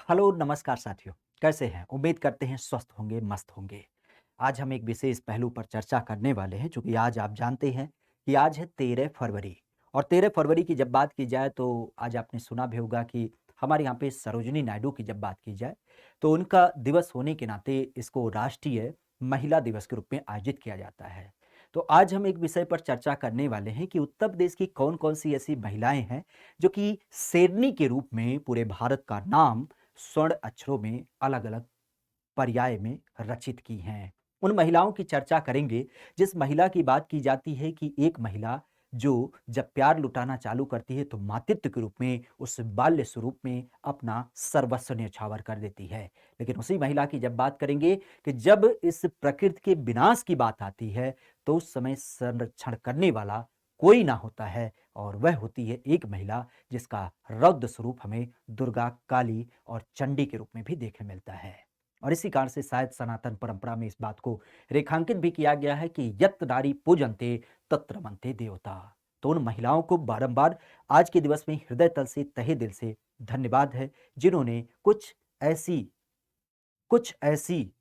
Hello, नमस्कार साथियों। कैसे हैं? उम्मीद करते हैं स्वस्थ होंगे, मस्त होंगे। आज हम एक विशेष पहलू पर चर्चा करने वाले हैं, चूँकि आज आप जानते हैं कि आज है 13 फरवरी और 13 फरवरी की जब बात की जाए तो आज आपने सुना भी होगा कि हमारे यहाँ पे सरोजिनी नायडू की जब बात की जाए, तो उनका दिवस होने के नाते इसको राष्ट्रीय महिला दिवस के रूप में आयोजित किया जाता है। तो आज हम एक विषय पर चर्चा करने वाले हैं कि उत्तर प्रदेश की कौन-कौन सी ऐसी महिलाएँ हैं, जो कि शेरनी के रूप में पूरे भारत का नाम स्वर्ण अक्षरों में अलग-अलग पर्याय में रचित की हैं। उन महिलाओं की चर्चा करेंगे, जिस महिला की बात की जाती है कि एक महिला जो जब प्यार लुटाना चालू करती है, तो मातृत्व के रूप में, उस बाल्य स्वरूप में अपना सर्वस्व न्यौछावर कर देती है। लेकिन उसी महिला की जब बात करेंगे कि जब इस प्रकृति के विनाश की बात आती है, तो उस समय संरक्षण करने वाला कोई ना होता है और वह होती है एक महिला जिसका रौद्र स्वरूप हमें दुर्गा, काली और चंडी के रूप में भी देखने मिलता है। और इसी कारण से शायद सनातन परंपरा में इस बात को रेखांकित भी किया गया है कि यत् नारी पूजन्ते तत्र रमन्ते देवता। तो उन महिलाओं को बारंबार आज के दिवस में हृदय तल से, तहे दिल से धन्यवाद है, जिन्होंने कुछ ऐसी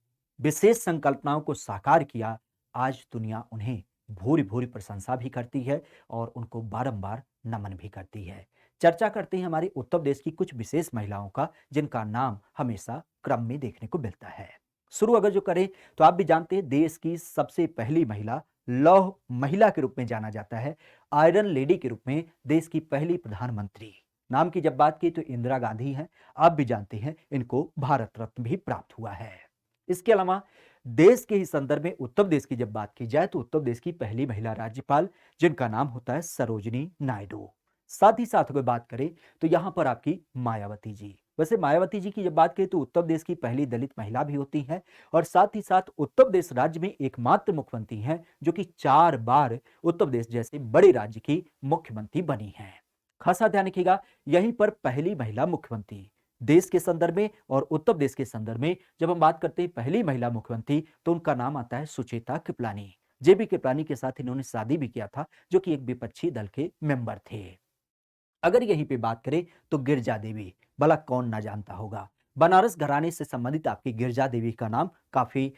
विशेष संकल्पनाओं को साकार किया। आज दुनिया उन्हें भूरि-भूरि प्रशंसा भी करती है और उनको बारंबार नमन भी करती है। चर्चा करते हैं हमारे उत्तर प्रदेश की कुछ विशेष महिलाओं का, जिनका नाम हमेशा क्रम में देखने को मिलता है। शुरू अगर जो करें, तो आप भी जानते हैं देश की सबसे पहली महिला, लौह महिला के रूप में जाना जाता है। आयरन लेडी के रूप में देश की पहली प्रधानमंत्री। नाम की जब बात की तो इंदिरा गांधी हैं। आप भी जानते हैं इनको भारत रत्न भी प्राप्त हुआ है। इसके अलावा देश के ही संदर्भ में उत्तर प्रदेश की जब बात की जाए, तो उत्तर प्रदेश की पहली महिला राज्यपाल, जिनका नाम होता है सरोजिनी नायडू। साथ ही साथ अगर बात करें, तो यहां पर आपकी मायावती जी। वैसे मायावती जी की जब बात करें, तो उत्तर प्रदेश की पहली दलित महिला भी होती हैं और साथ ही साथ उत्तर प्रदेश राज्य में एकमात्र मुख्यमंत्री हैं जो कि 4 बार उत्तर प्रदेश जैसे बड़े राज्य की मुख्यमंत्री बनी हैं। खासा ध्यान रखिएगा, यहीं पर पहली महिला मुख्यमंत्री। देश के संदर्भ में और उत्तर प्रदेश के संदर्भ में जब हम बात करते हैं पहली महिला मुख्यमंत्री, तो उनका नाम आता है सुचेता कृपलानी। जेबी कृपलानी के साथ इन्होंने शादी भी किया था, जो कि एक विपक्षी दल के मेंबर थे। अगर यहीं पे बात करें, तो गिरजा देवी, भला कौन ना जानता होगा। बनारस घराने से संबंधित आपकी गिरजा देवी का नाम काफी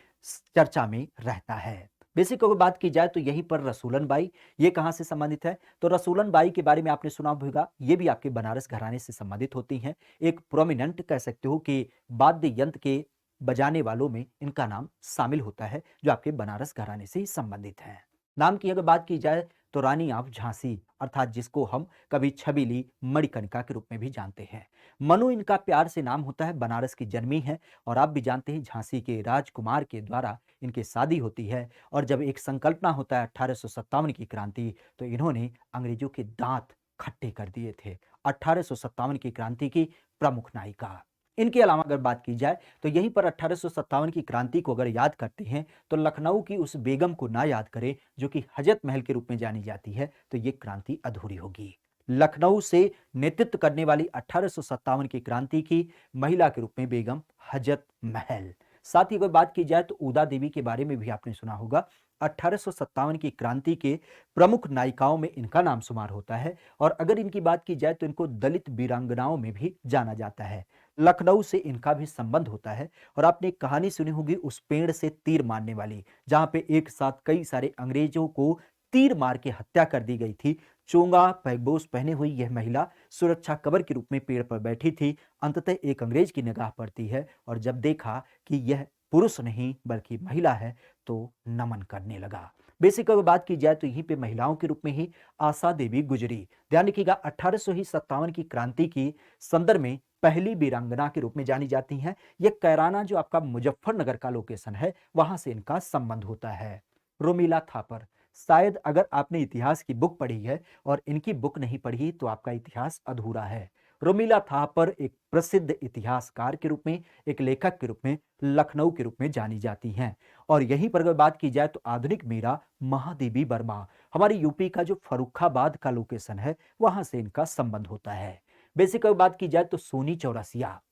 चर्चा में रहता है। बेसिक अगर बात की जाए, तो यहीं पर रसूलन बाई, ये कहाँ से संबंधित है? तो रसूलन बाई के बारे में आपने सुना होगा, ये भी आपके बनारस घराने से संबंधित होती हैं। एक प्रोमिनेंट कह सकते हो कि वाद्य यंत्र के बजाने वालों में इनका नाम शामिल होता है, जो आपके बनारस घराने से ही संबंधित है। नाम की अगर बात की जाए, तो रानी ऑफ झांसी, अर्थात जिसको हम कभी छबीली मणिकर्णिका के रूप में भी जानते हैं। मनु इनका प्यार से नाम होता है, बनारस की जन्मी है और आप भी जानते हैं झांसी के राजकुमार के द्वारा इनकी शादी होती है। और जब एक संकल्पना होता है 1857 की क्रांति, तो इन्होंने अंग्रेजों के दांत खट्टे कर दिए थे। 1857 की क्रांति की प्रमुख नायिका। इनके अलावा अगर बात की जाए, तो यहीं पर 1857 की क्रांति को अगर याद करते हैं, तो लखनऊ की उस बेगम को ना याद करें जो कि हजरत महल के रूप में जानी जाती है, तो ये क्रांति अधूरी होगी। लखनऊ से नेतृत्व करने वाली 1857 की क्रांति की महिला के रूप में बेगम हजरत महल। साथ ही अगर बात की जाए, तो उदा देवी के बारे में भी आपने सुना होगा। 1857 की क्रांति के प्रमुख नायिकाओं में इनका नाम शुमार होता है और अगर इनकी बात की जाए, तो इनको दलित वीरांगनाओं में भी जाना जाता है। लखनऊ से इनका भी संबंध होता है और आपने एक कहानी सुनी होगी, उस पेड़ से तीर मारने वाली, जहां पे एक साथ कई सारे अंग्रेजों को तीर मार के हत्या कर दी गई थी। चोंगा पैगोश पहने हुई यह महिला सुरक्षा कवर के रूप में पेड़ पर बैठी थी। अंततः एक अंग्रेज की निगाह पड़ती है और जब देखा कि यह पुरुष नहीं बल्कि महिला है, तो नमन करने लगा। बेसिक अगर बात की जाए, तो यहीं पे महिलाओं के रूप में ही आशा देवी गुजरी। ध्यान रखिएगा, 1857 की क्रांति की संदर्भ में पहली वीरांगना के रूप में जानी जाती हैं। ये कैराना जो आपका मुजफ्फरनगर का लोकेशन है, वहां से इनका संबंध होता है। रोमिला थापर, शायद अगर आपने इतिहास की बुक पढ़ी है और इनकी बुक नहीं पढ़ी, तो आपका इतिहास अधूरा है। रोमिला थापर एक प्रसिद्ध इतिहासकार के रूप में, एक लेखक के रूप में लखनऊ के रूप में जानी जाती हैं। और यहीं पर अगर बात की जाए, तो आधुनिक मीरा महादेवी वर्मा, हमारी यूपी का जो फर्रुखाबाद का लोकेशन है, वहां से इनका संबंध होता है। बेसिक अगर बात की जाए, तो सोनी चौरसिया,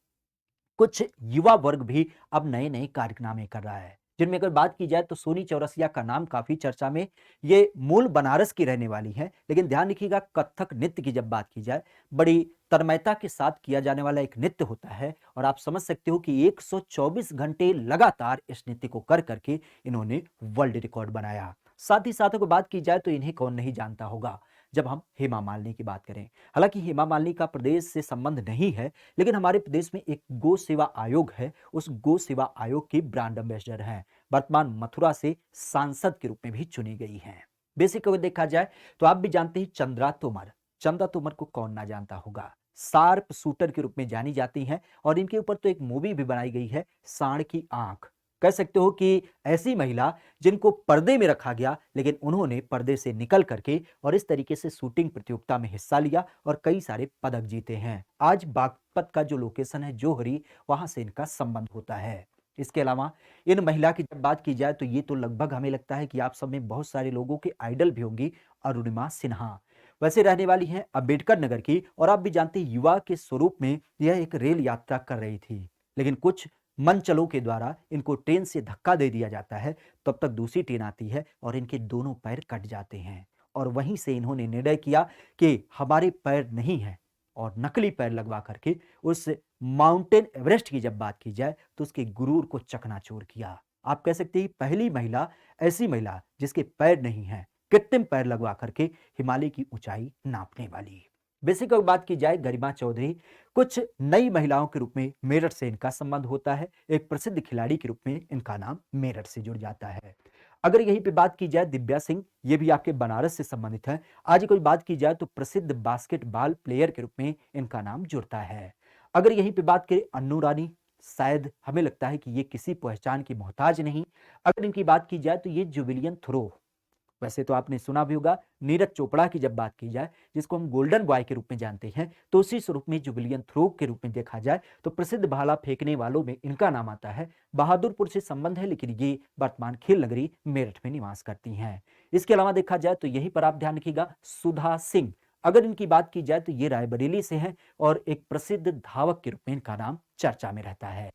कुछ युवा वर्ग भी अब नए-नए कारनामे कर रहा है, जिनमें अगर बात की जाए, तो सोनी चौरसिया का नाम काफ़ी चर्चा में। ये मूल बनारस की रहने वाली हैं, लेकिन ध्यान रखिएगा, कथक नृत्य की जब बात की जाए, बड़ी तन्मयता के साथ किया जाने वाला एक नृत्य होता है और आप समझ सकते हो कि 124 घंटे लगातार इस नृत्य को कर करके इन्होंने वर्ल्ड रिकॉर्ड बनाया। साथ ही साथ अगर बात की जाए तो इन्हें कौन नहीं जानता होगा जब हम हेमा मालिनी की बात करें। हालांकि हेमा मालिनी का प्रदेश से संबंध नहीं है, लेकिन हमारे प्रदेश में एक गो सेवा आयोग है, उस गो सेवा आयोग की ब्रांड एम्बेसडर हैं। वर्तमान मथुरा से सांसद के रूप में भी चुनी गई हैं। बेसिक अगर देखा जाए तो आप भी जानते हैं चंद्रा तोमर। चंद्रा तोमर को कौन ना जानता होगा। शार्प शूटर के रूप में जानी जाती हैं और इनके ऊपर तो एक मूवी भी बनाई गई है, सांड की आंख। कह सकते हो कि ऐसी महिला जिनको पर्दे में रखा गया, लेकिन उन्होंने पर्दे से निकल करके और इस तरीके से शूटिंग प्रतियोगिता में हिस्सा लिया और कई सारे पदक जीते हैं। आज बागपत का जो लोकेशन है जोहरी, वहां से इनका संबंध होता है। इसके अलावा इन महिला की जब बात की जाए तो ये तो लगभग हमें लगता है कि आप सब में बहुत सारे लोगों के आइडल भी होंगी, अरुणिमा सिन्हा। वैसे रहने वाली हैं अंबेडकर नगर की और आप भी जानते हैं युवा के स्वरूप में यह एक रेल यात्रा कर रही थी, लेकिन कुछ मनचलों के द्वारा इनको ट्रेन से धक्का दे दिया जाता है। तब तक दूसरी ट्रेन आती है और इनके दोनों पैर कट जाते हैं और वहीं से इन्होंने निर्णय किया कि हमारे पैर नहीं हैं और नकली पैर लगवा करके उस माउंटेन एवरेस्ट की जब बात की जाए तो उसके गुरूर को चकनाचूर किया। आप कह सकते हैं पहली महिला, ऐसी महिला जिसके पैर नहीं हैं, कृत्रिम पैर लगवा करके हिमालय की ऊंचाई नापने वाली। बेसिक अगर बात की जाए गरिमा चौधरी, कुछ नई महिलाओं के रूप में मेरठ से इनका संबंध होता है। एक प्रसिद्ध खिलाड़ी के रूप में इनका नाम मेरठ से जुड़ जाता है। अगर यहीं पे बात की जाए दिव्या सिंह, ये भी आपके बनारस से संबंधित है। आज कोई बात की जाए तो प्रसिद्ध बास्केटबॉल प्लेयर के रूप में इनका नाम जुड़ता है। अगर यहीं पे बात करें अन्नू रानी, शायद हमें लगता है कि ये किसी पहचान की मोहताज नहीं। अगर इनकी बात की जाए तो ये जुबिलियन थ्रो, वैसे तो आपने सुना भी होगा नीरज चोपड़ा की जब बात की जाए, जिसको हम गोल्डन बॉय के रूप में जानते हैं, तो उसी स्वरूप में जुबिलियन थ्रो के रूप में देखा जाए तो प्रसिद्ध भाला फेंकने वालों में इनका नाम आता है। बहादुरपुर से संबंध है, लेकिन ये वर्तमान खेल नगरी मेरठ में निवास करती हैं। इसके अलावा देखा जाए तो यहीं पर आप ध्यान रखिएगा सुधा सिंह। अगर इनकी बात की जाए तो ये रायबरेली से हैं और एक प्रसिद्ध धावक के रूप में इनका नाम चर्चा में रहता है।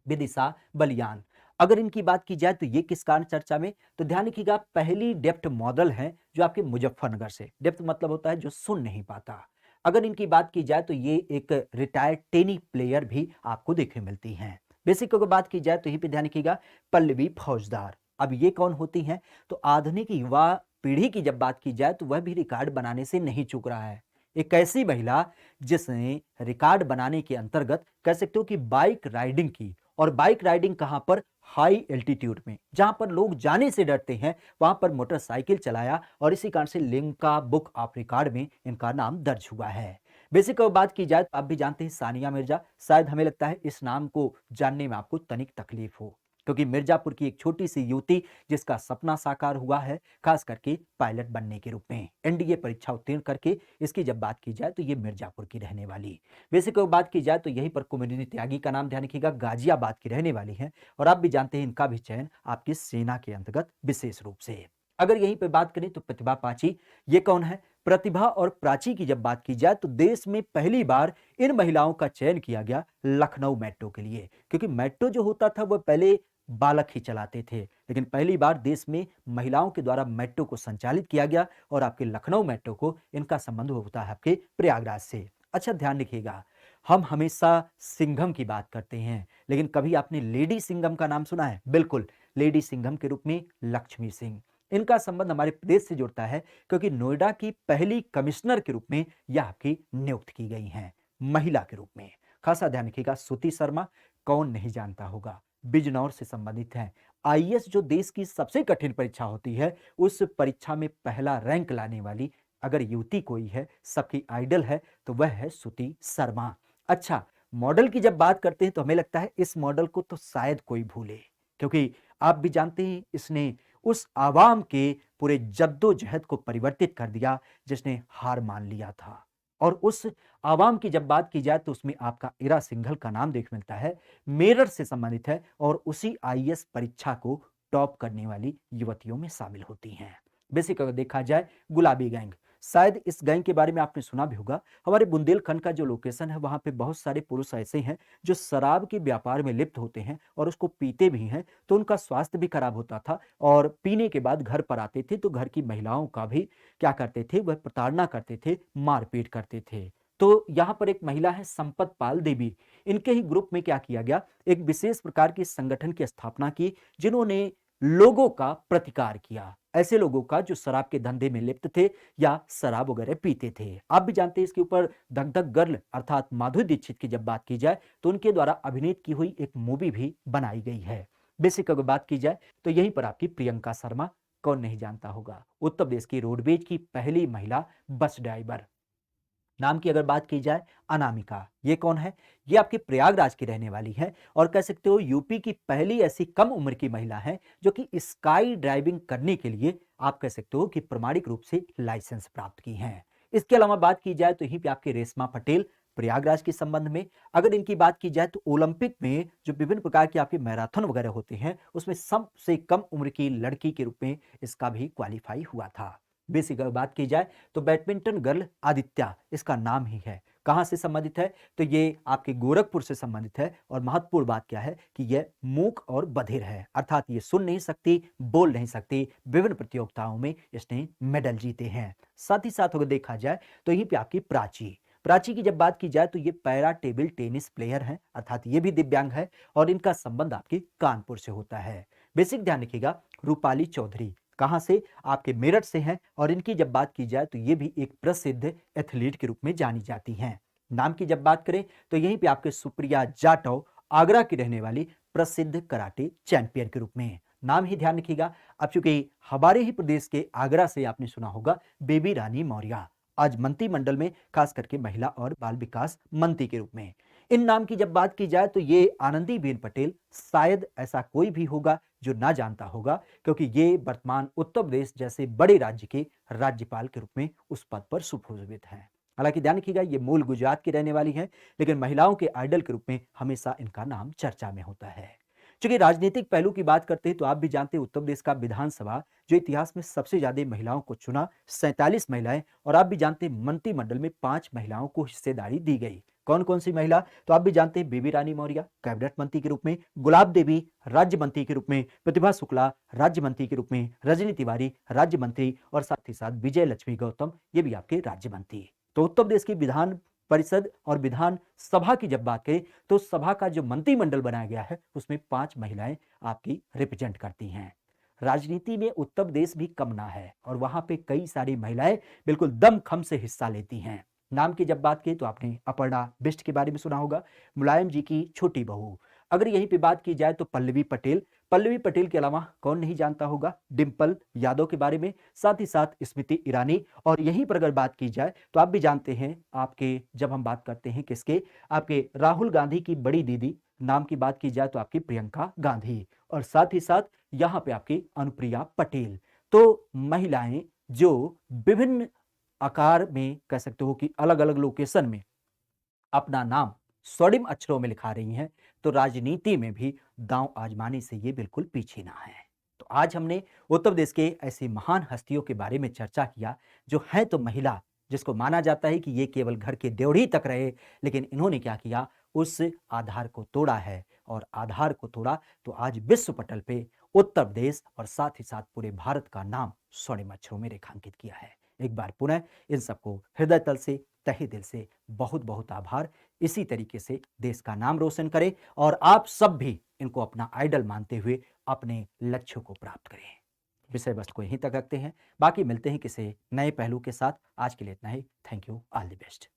विदिशा बलियान, अगर इनकी बात की जाए तो ये किस कारण चर्चा में, तो ध्यान रखिएगा पहली डेप्थ मॉडल है जो आपके मुजफ्फरनगर से, डेप्थ मतलब होता है जो सुन नहीं पाता। अगर इनकी बात की जाए तो ये एक रिटायर्ड टेनिस प्लेयर भी आपको देखने मिलती हैं। बेसिक अगर बात की जाए तो यहीं पे ध्यान रखिएगा पल्लवी फौजदार। अब ये कौन होती हैं, तो आधुनिक युवा पीढ़ी की जब बात की जाए तो वह भी रिकॉर्ड बनाने से नहीं चूक रहा है। एक ऐसी महिला जिसने रिकॉर्ड बनाने के अंतर्गत कह सकते हो कि बाइक राइडिंग की, और बाइक राइडिंग कहां पर, हाई एल्टीट्यूड में, जहां पर लोग जाने से डरते हैं, वहां पर मोटरसाइकिल चलाया और इसी कारण से लिम्का बुक ऑफ रिकॉर्ड में इनका नाम दर्ज हुआ है। बेसिक अगर बात की जाए तो आप भी जानते हैं सानिया मिर्जा। शायद हमें लगता है इस नाम को जानने में आपको तनिक तकलीफ हो, क्योंकि मिर्जापुर की एक छोटी सी युवती जिसका सपना साकार हुआ है खास करके पायलट बनने के रूप में, एनडीए परीक्षा उत्तीर्ण करके, इसकी जब बात की जाए तो ये मिर्जापुर की रहने वाली। वैसे कोई बात की जाए तो यहीं पर कुमुदिनी त्यागी का नाम ध्यान रखिएगा, गाजियाबाद की रहने वाली है और आप भी जानते हैं इनका भी चयन आपकी सेना के अंतर्गत विशेष रूप से। अगर यहीं पे बात करें तो प्रतिभा पाची, ये कौन है। प्रतिभा और प्राची की जब बात की जाए तो देश में पहली बार इन महिलाओं का चयन किया गया लखनऊ मेट्रो के लिए, क्योंकि मेट्रो जो होता था वह पहले बालक ही चलाते थे, लेकिन पहली बार देश में महिलाओं के द्वारा मेट्रो को संचालित किया गया और आपके लखनऊ मेट्रो को इनका संबंध होता है आपके प्रयागराज से। अच्छा ध्यान रखिएगा, हम हमेशा सिंघम की बात करते हैं, लेकिन कभी आपने लेडी सिंघम का नाम सुना है? बिल्कुल, लेडी सिंघम के रूप में लक्ष्मी सिंह। इनका संबंध हमारे प्रदेश से जुड़ता है, क्योंकि नोएडा की पहली कमिश्नर के रूप में यह आपकी नियुक्त की गई हैं, महिला के रूप में। खासा ध्यान रखिएगा श्रुति शर्मा, कौन नहीं जानता होगा, बिजनौर से संबंधित है। आईएएस जो देश की सबसे कठिन परीक्षा होती है, उस परीक्षा में पहला रैंक लाने वाली अगर युवती कोई है, सबकी आइडल है, तो वह है श्रुति शर्मा। अच्छा, मॉडल की जब बात करते हैं तो हमें लगता है इस मॉडल को तो शायद कोई भूले, क्योंकि आप भी जानते हैं इसने उस आवाम के पूरे जद्दोजहद को परिवर्तित कर दिया जिसने हार मान लिया था। और उस आवाम की जब बात की जाए तो उसमें आपका इरा सिंघल का नाम देख मिलता है, मेरठ से संबंधित है और उसी आईएएस परीक्षा को टॉप करने वाली युवतियों में शामिल होती हैं। बेसिक अगर देखा जाए गुलाबी गैंग, शायद इस गैंग के बारे में आपने सुना भी होगा। हमारे बुंदेलखंड का जो लोकेशन है वहां पे बहुत सारे पुरुष ऐसे हैं जो शराब के व्यापार में लिप्त होते हैं और उसको पीते भी हैं, तो उनका स्वास्थ्य भी खराब होता था और पीने के बाद घर पर आते थे तो घर की महिलाओं का भी क्या करते थे, वह प्रताड़ना करते थे, मारपीट करते थे। तो यहाँ पर एक महिला है संपत पाल देवी। इनके ही ग्रुप में क्या किया गया, एक विशेष प्रकार के संगठन की स्थापना की जिन्होंने लोगों का प्रतिकार किया, ऐसे लोगों का जो शराब के धंधे में लिप्त थे या शराब वगैरह पीते थे। आप भी जानते हैं इसके ऊपर धक धक गर्ल अर्थात माधुरी दीक्षित की जब बात की जाए तो उनके द्वारा अभिनीत की हुई एक मूवी भी बनाई गई है। बेसिक अगर बात की जाए तो यहीं पर आपकी प्रियंका शर्मा, कौन नहीं जानता होगा, उत्तर प्रदेश की रोडवेज की पहली महिला बस ड्राइवर। नाम की अगर बात की जाए अनामिका, ये कौन है, ये आपके प्रयागराज की रहने वाली है और कह सकते हो यूपी की पहली ऐसी कम उम्र की महिला है जो कि स्काई ड्राइविंग करने के लिए आप कह सकते हो कि प्रमाणिक रूप से लाइसेंस प्राप्त की हैं। इसके अलावा बात की जाए तो यहीं पे आपके रेशमा पटेल, प्रयागराज के संबंध में अगर इनकी बात की जाए तो ओलंपिक में जो विभिन्न प्रकार के आपके मैराथन वगैरह होते हैं उसमें सबसे कम उम्र की लड़की के रूप में इसका भी क्वालिफाई हुआ था। बेसिक अगर बात की जाए तो बैडमिंटन गर्ल आदित्य इसका नाम ही है। कहां से संबंधित है, तो ये आपके गोरखपुर से संबंधित है और महत्वपूर्ण बात क्या है कि यह मूक और बधिर है, अर्थात ये सुन नहीं सकती, बोल नहीं सकती। विभिन्न प्रतियोगिताओं में इसने मेडल जीते हैं। साथ ही साथ अगर देखा जाए तो यहीं पे आपकी प्राची, प्राची की जब बात की जाए तो ये पैरा टेबल टेनिस प्लेयर है, अर्थात ये भी दिव्यांग है और इनका संबंध आपके कानपुर से होता है। बेसिक ध्यान रखिएगा। रूपाली चौधरी कहां से, आपके मेरठ से हैं और इनकी जब बात की जाए तो ये भी एक प्रसिद्ध एथलीट के रूप में जानी जाती हैं। नाम की जब बात करें तो यहीं पे आपके सुप्रिया जाटव, आगरा की रहने वाली प्रसिद्ध कराटे चैंपियन के रूप में। नाम ही ध्यान रखिएगा। अब चूंकि हमारे ही प्रदेश के आगरा से आपने सुना होगा बेबी रानी मौर्य, आज मंत्रिमंडल में खास करके महिला और बाल विकास मंत्री के रूप में। इन नाम की जब बात की जाए तो ये आनंदीबेन पटेल, शायद ऐसा कोई भी होगा जो ना जानता होगा, क्योंकि ये वर्तमान उत्तर प्रदेश जैसे बड़े राज्य के राज्यपाल के रूप में उस पद पर सुशोभित हैं। हालांकि ध्यान रखिएगा ये मूल गुजरात की रहने वाली हैं, लेकिन महिलाओं के आइडल के रूप में हमेशा इनका नाम चर्चा में होता है। चूंकि राजनीतिक पहलू की बात करते हैं तो आप भी जानते हैं उत्तर प्रदेश का विधानसभा जो इतिहास में सबसे ज्यादा महिलाओं को चुना, 47 महिलाएं, और आप भी जानते हैं मंत्रिमंडल में 5 महिलाओं को हिस्सेदारी दी गई। कौन कौन सी महिला, तो आप भी जानते हैं बेबी रानी मौर्य कैबिनेट मंत्री के रूप में, गुलाब देवी राज्य मंत्री के रूप में, प्रतिभा शुक्ला राज्य मंत्री के रूप में, रजनी तिवारी राज्य मंत्री और साथ ही साथ विजय लक्ष्मी गौतम ये भी आपके राज्य मंत्री। तो उत्तर प्रदेश की विधान परिषद और विधान सभा की जब बात करें तो सभा का जो मंत्रिमंडल बनाया गया है उसमें 5 महिलाएं आपकी रिप्रेजेंट करती हैं। राजनीति में उत्तर प्रदेश भी कम ना है और वहां पे कई सारी महिलाएं बिल्कुल दमखम से हिस्सा लेती हैं। नाम की जब बात की तो आपने अपर्णा बिष्ट के बारे में सुना होगा, मुलायम जी की छोटी बहू। अगर यहीं पे बात की जाए तो पल्लवी पटेल, पल्लवी पटेल के अलावा कौन नहीं जानता होगा डिंपल यादव के बारे में, साथ ही साथ स्मृति ईरानी। और यहीं पर अगर बात की जाए तो आप भी जानते हैं आपके, जब हम बात करते हैं किसके, आपके राहुल गांधी की बड़ी दीदी, नाम की बात की जाए तो आपकी प्रियंका गांधी, और साथ ही साथ यहाँ पे आपकी अनुप्रिया पटेल। तो महिलाएं जो विभिन्न आकार में कह सकते हो कि अलग अलग लोकेशन में अपना नाम स्वर्णिम अक्षरों में लिखा रही हैं, तो राजनीति में भी दांव आजमाने से ये बिल्कुल पीछे ना है। तो आज हमने उत्तर प्रदेश के ऐसी महान हस्तियों के बारे में चर्चा किया जो है तो महिला, जिसको माना जाता है कि ये केवल घर के ड्योढ़ी तक रहे, लेकिन इन्होंने क्या किया, उस आधार को तोड़ा है, और आधार को तोड़ा तो आज विश्व पटल पे उत्तर प्रदेश और साथ ही साथ पूरे भारत का नाम स्वर्णिम अक्षरों में रेखांकित किया है। एक बार पुनः इन सबको हृदय तल से, तहे दिल से बहुत बहुत आभार। इसी तरीके से देश का नाम रोशन करें और आप सब भी इनको अपना आइडल मानते हुए अपने लक्ष्यों को प्राप्त करें। विषय वस्तु को यहीं तक रखते हैं, बाकी मिलते हैं किसी नए पहलू के साथ। आज के लिए इतना ही। Thank you, all the best.